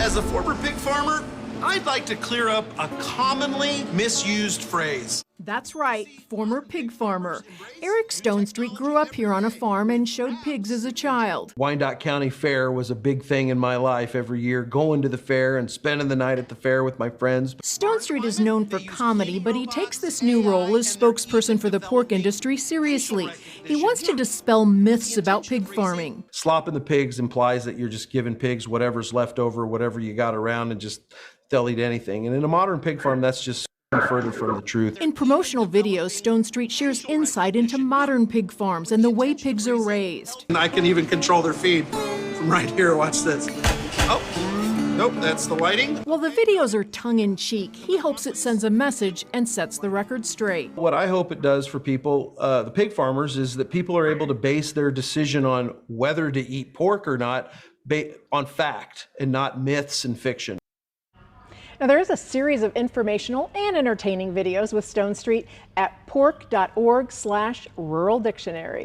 As a former pig farmer, I'd like to clear up a commonly misused phrase. That's right, former pig farmer. Eric Stonestreet grew up here on a farm and showed pigs as a child. Wyandotte County Fair was a big thing in my life every year, going to the fair and spending the night at the fair with my friends. Stonestreet is known for comedy, but he takes this new role as spokesperson for the pork industry seriously. He wants to dispel myths about pig farming. Slopping the pigs implies that you're just giving pigs whatever's left over, whatever you got around, and just they'll eat anything. And in a modern pig farm, that's just further from the truth. In promotional videos, Stonestreet shares insight into modern pig farms and the way pigs are raised. And I can even control their feed from right here. Watch this. Oh, nope, that's the lighting. While the videos are tongue-in-cheek, he hopes it sends a message and sets the record straight. What I hope it does for people, the pig farmers, is that people are able to base their decision on whether to eat pork or not on fact and not myths and fiction. Now, there is a series of informational and entertaining videos with Stonestreet at pork.org/Rural Dictionary.